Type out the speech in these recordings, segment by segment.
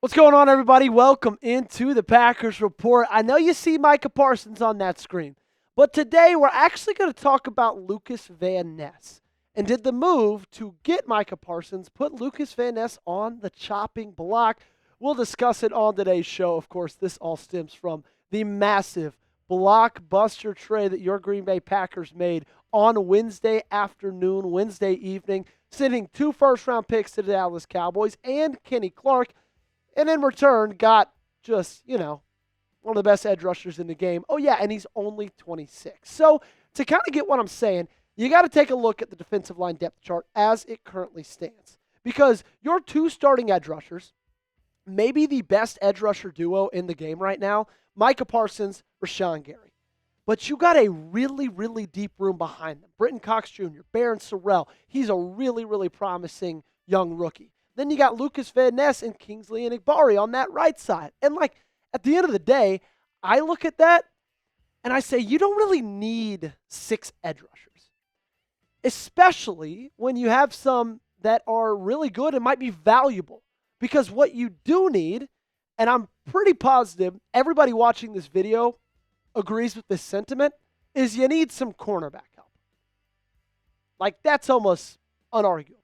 What's going on, everybody? Welcome into the Packers Report. I know you see Micah Parsons on that screen, but today we're actually going to talk about Lukas Van Ness. And did the move to get Micah Parsons put Lukas Van Ness on the chopping block? We'll discuss it on today's show. Of course, this all stems from the massive blockbuster trade that your Green Bay Packers made on Wednesday afternoon, Wednesday evening, sending 2 first-round picks to the Dallas Cowboys and Kenny Clark. And in return, got just, one of the best edge rushers in the game. Oh, yeah, and he's only 26. So to kind of get what I'm saying, you got to take a look at the defensive line depth chart as it currently stands. Because your 2 starting edge rushers, maybe the best edge rusher duo in the game right now, Micah Parsons, Rashawn Gary. But you got a really, really deep room behind them. Britton Cox Jr., Barron Sorrell, he's a really, really promising young rookie. Then you got Lukas Van Ness and Kingsley Enagbare on that right side. And, at the end of the day, I look at that and I say, you don't really need 6 edge rushers, especially when you have some that are really good and might be valuable. Because what you do need, and I'm pretty positive everybody watching this video agrees with this sentiment, is you need some cornerback help. That's almost unarguable.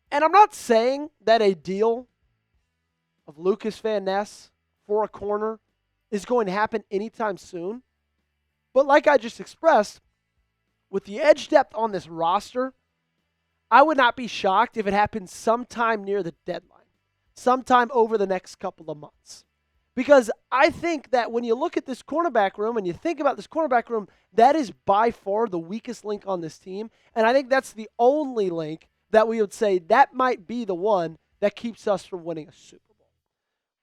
And I'm not saying that a deal of Lukas Van Ness for a corner is going to happen anytime soon. But like I just expressed, with the edge depth on this roster, I would not be shocked if it happens sometime near the deadline, sometime over the next couple of months. Because I think that when you look at this cornerback room and you think about this cornerback room, that is by far the weakest link on this team. And I think that's the only link that we would say that might be the one that keeps us from winning a Super Bowl.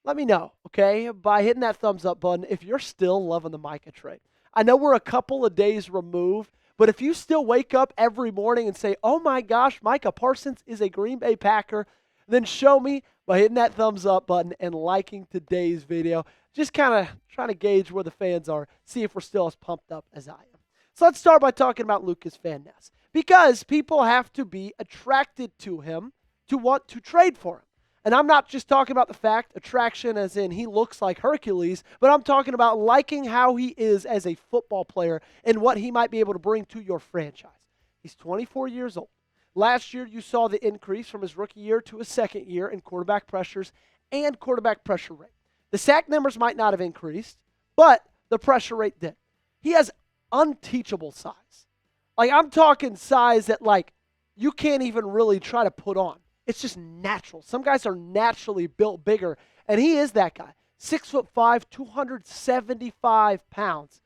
Let me know, okay, by hitting that thumbs up button if you're still loving the Micah trade. I know we're a couple of days removed, but if you still wake up every morning and say, oh my gosh, Micah Parsons is a Green Bay Packer, then show me by hitting that thumbs up button and liking today's video. Just kind of trying to gauge where the fans are, see if we're still as pumped up as I am. So let's start by talking about Lukas Van Ness. Because people have to be attracted to him to want to trade for him. And I'm not just talking about the fact, attraction as in he looks like Hercules, but I'm talking about liking how he is as a football player and what he might be able to bring to your franchise. He's 24 years old. Last year, you saw the increase from his rookie year to his second year in quarterback pressures and quarterback pressure rate. The sack numbers might not have increased, but the pressure rate did. He has unteachable size. I'm talking size that, you can't even really try to put on. It's just natural. Some guys are naturally built bigger, and he is that guy. 6'5", 275 pounds.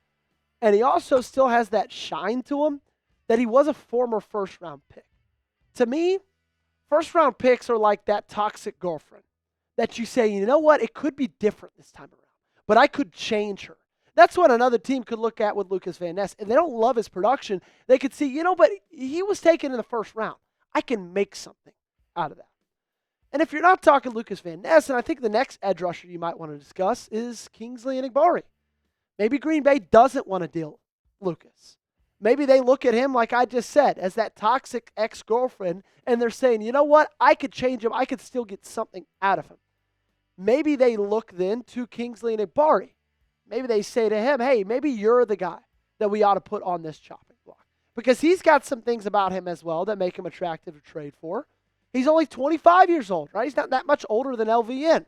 And he also still has that shine to him that he was a former first-round pick. To me, first-round picks are like that toxic girlfriend that you say, you know what, it could be different this time around, but I could change her. That's what another team could look at with Lukas Van Ness. If they don't love his production, they could see, but he was taken in the first round. I can make something out of that. And if you're not talking Lukas Van Ness, and I think the next edge rusher you might want to discuss is Kingsley Enagbare. Maybe Green Bay doesn't want to deal Lukas. Maybe they look at him, like I just said, as that toxic ex-girlfriend, and they're saying, you know what, I could change him. I could still get something out of him. Maybe they look then to Kingsley Enagbare. Maybe they say to him, hey, maybe you're the guy that we ought to put on this chopping block. Because he's got some things about him as well that make him attractive to trade for. He's only 25 years old, right? He's not that much older than LVN.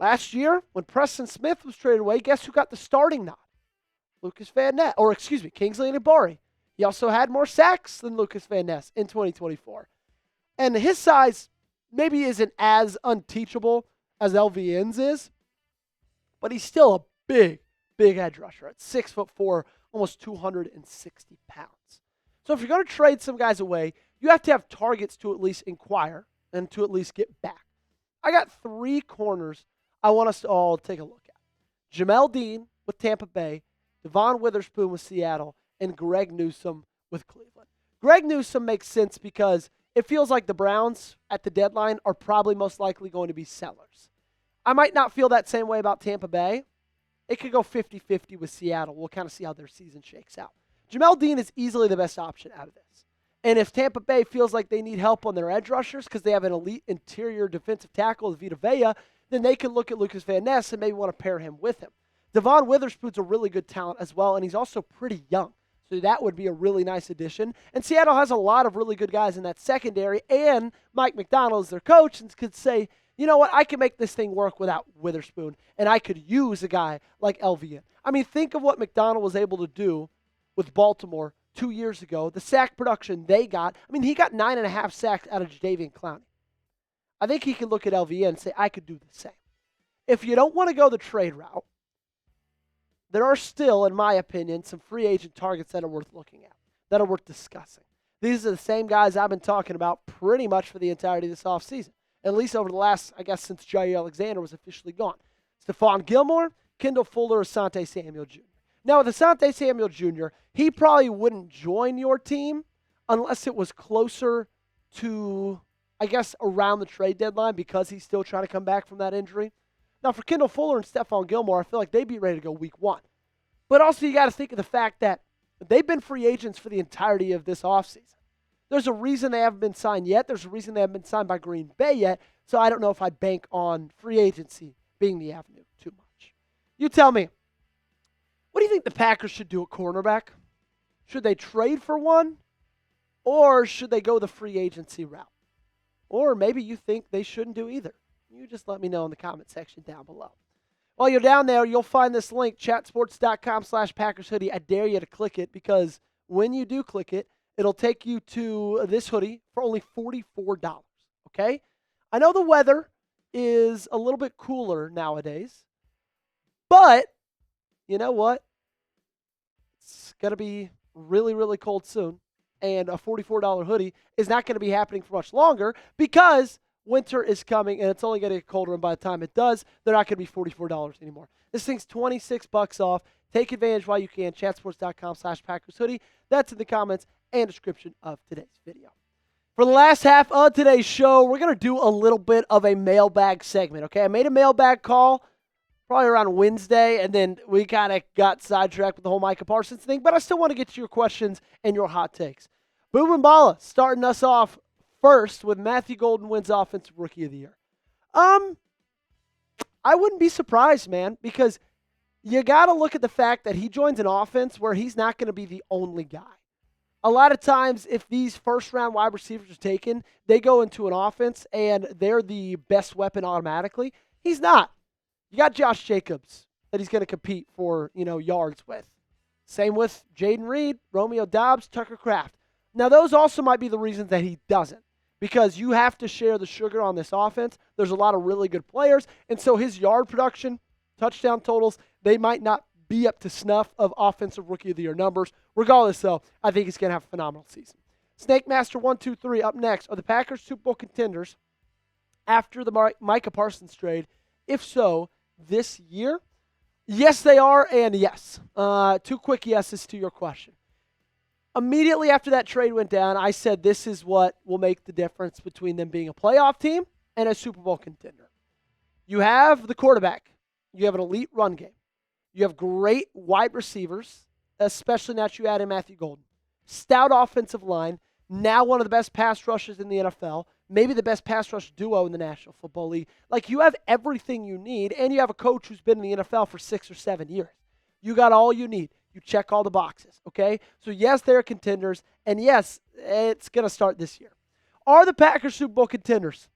Last year, when Preston Smith was traded away, guess who got the starting nod? Kingsley Enagbare. He also had more sacks than Lukas Van Ness in 2024. And his size maybe isn't as unteachable as LVN's is, but he's still a big edge rusher at 6'4", almost 260 pounds. So if you're going to trade some guys away, you have to have targets to at least inquire and to at least get back. I got 3 corners I want us to all take a look at. Jamel Dean with Tampa Bay, Devon Witherspoon with Seattle, and Greg Newsome with Cleveland. Greg Newsome makes sense because it feels like the Browns at the deadline are probably most likely going to be sellers. I might not feel that same way about Tampa Bay. It could go 50-50 with Seattle. We'll kind of see how their season shakes out. Jamel Dean is easily the best option out of this. And if Tampa Bay feels like they need help on their edge rushers because they have an elite interior defensive tackle with Vita Vea, then they can look at Lukas Van Ness and maybe want to pair him with him. Devon Witherspoon's a really good talent as well, and he's also pretty young. So that would be a really nice addition. And Seattle has a lot of really good guys in that secondary, and Mike Macdonald is their coach and could say, you know what, I can make this thing work without Witherspoon, and I could use a guy like LVN. I mean, think of what Macdonald was able to do with Baltimore 2 years ago, the sack production they got. I mean, he got 9.5 sacks out of Jadeveon Clowney. I think he can look at LVN and say, I could do the same. If you don't want to go the trade route, there are still, in my opinion, some free agent targets that are worth looking at, that are worth discussing. These are the same guys I've been talking about pretty much for the entirety of this offseason, at least over the last, I guess, since Jair Alexander was officially gone. Stephon Gilmore, Kendall Fuller, Asante Samuel Jr. Now, with Asante Samuel Jr., he probably wouldn't join your team unless it was closer to, I guess, around the trade deadline because he's still trying to come back from that injury. Now, for Kendall Fuller and Stephon Gilmore, I feel like they'd be ready to go week 1. But also, you got to think of the fact that they've been free agents for the entirety of this offseason. There's a reason they haven't been signed yet. There's a reason they haven't been signed by Green Bay yet. So I don't know if I'd bank on free agency being the avenue too much. You tell me, what do you think the Packers should do at cornerback? Should they trade for one? Or should they go the free agency route? Or maybe you think they shouldn't do either. You just let me know in the comment section down below. While you're down there, you'll find this link, chatsports.com/Packers hoodie. I dare you to click it because when you do click it, it'll take you to this hoodie for only $44, okay? I know the weather is a little bit cooler nowadays, but you know what? It's going to be really, really cold soon, and a $44 hoodie is not going to be happening for much longer because winter is coming, and it's only going to get colder, and by the time it does, they're not going to be $44 anymore. This thing's $26 off. Take advantage while you can. Chatsports.com/Packers hoodie. That's in the comments and description of today's video. For the last half of today's show, we're going to do a little bit of a mailbag segment, okay? I made a mailbag call probably around Wednesday, and then we kind of got sidetracked with the whole Micah Parsons thing, but I still want to get to your questions and your hot takes. Boom and Bala starting us off first with Matthew Golden wins Offensive Rookie of the Year. I wouldn't be surprised, man, because you got to look at the fact that he joins an offense where he's not going to be the only guy. A lot of times, if these first-round wide receivers are taken, they go into an offense and they're the best weapon automatically. He's not. You got Josh Jacobs that he's going to compete for, yards with. Same with Jaden Reed, Romeo Doubs, Tucker Kraft. Now, those also might be the reasons that he doesn't, because you have to share the sugar on this offense. There's a lot of really good players, and so his yard production, touchdown totals, they might not be up to snuff of Offensive Rookie of the Year numbers. Regardless, though, I think he's going to have a phenomenal season. Snake Master 123 up next. Are the Packers Super Bowl contenders after the Micah Parsons trade? If so, this year? Yes, they are, and yes. 2 quick yeses to your question. Immediately after that trade went down, I said this is what will make the difference between them being a playoff team and a Super Bowl contender. You have the quarterback. You have an elite run game. You have great wide receivers, especially now that you add in Matthew Golden. Stout offensive line, now one of the best pass rushers in the NFL, maybe the best pass rush duo in the National Football League. Like, you have everything you need, and you have a coach who's been in the NFL for 6 or 7 years. You got all you need. You check all the boxes, okay? So, yes, they're contenders, and yes, it's going to start this year. Are the Packers Super Bowl contenders?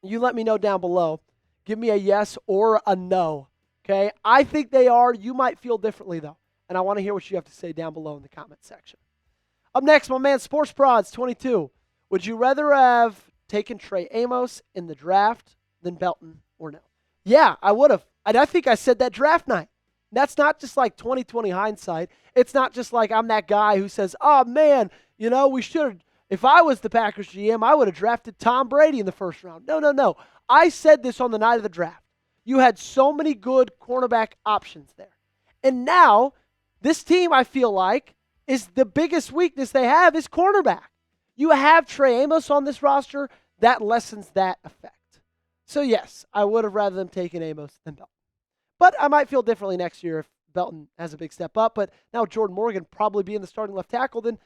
You let me know down below. Give me a yes or a no, okay? I think they are. You might feel differently, though, and I want to hear what you have to say down below in the comment section. Up next, my man, Sports Prods 22. Would you rather have taken Trey Amos in the draft than Belton or no? Yeah, I would have. And I think I said that draft night. That's not just like 2020 hindsight. It's not just like I'm that guy who says, oh, man, we should have. If I was the Packers GM, I would have drafted Tom Brady in the first round. No. I said this on the night of the draft. You had so many good cornerback options there. And now, this team, I feel like, is the biggest weakness they have is cornerback. You have Trey Amos on this roster. That lessens that effect. So, yes, I would have rather them taken Amos than Belton. But I might feel differently next year if Belton has a big step up. But now Jordan Morgan probably being the starting left tackle, then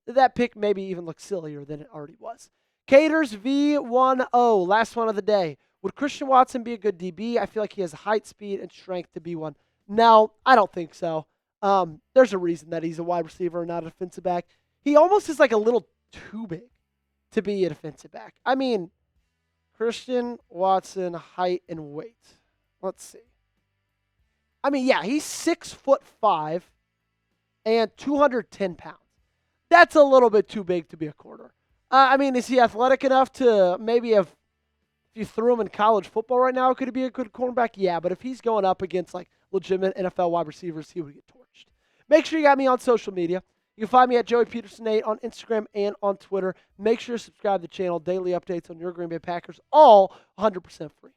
that pick maybe even looks sillier than it already was. Caters V10, last one of the day. Would Christian Watson be a good DB? I feel like he has height, speed, and strength to be one. No, I don't think so. There's a reason that he's a wide receiver and not a defensive back. He almost is like a little too big to be a defensive back. I mean, Christian Watson, height and weight. Let's see. I mean, yeah, he's 6'5" and 210 pounds. That's a little bit too big to be a corner. I mean, is he athletic enough to maybe have, if you threw him in college football right now, could he be a good cornerback? Yeah, but if he's going up against like legitimate NFL wide receivers, he would get torched. Make sure you got me on social media. You can find me at Joey Petersen 8 on Instagram and on Twitter. Make sure to subscribe to the channel. Daily updates on your Green Bay Packers, all 100% free.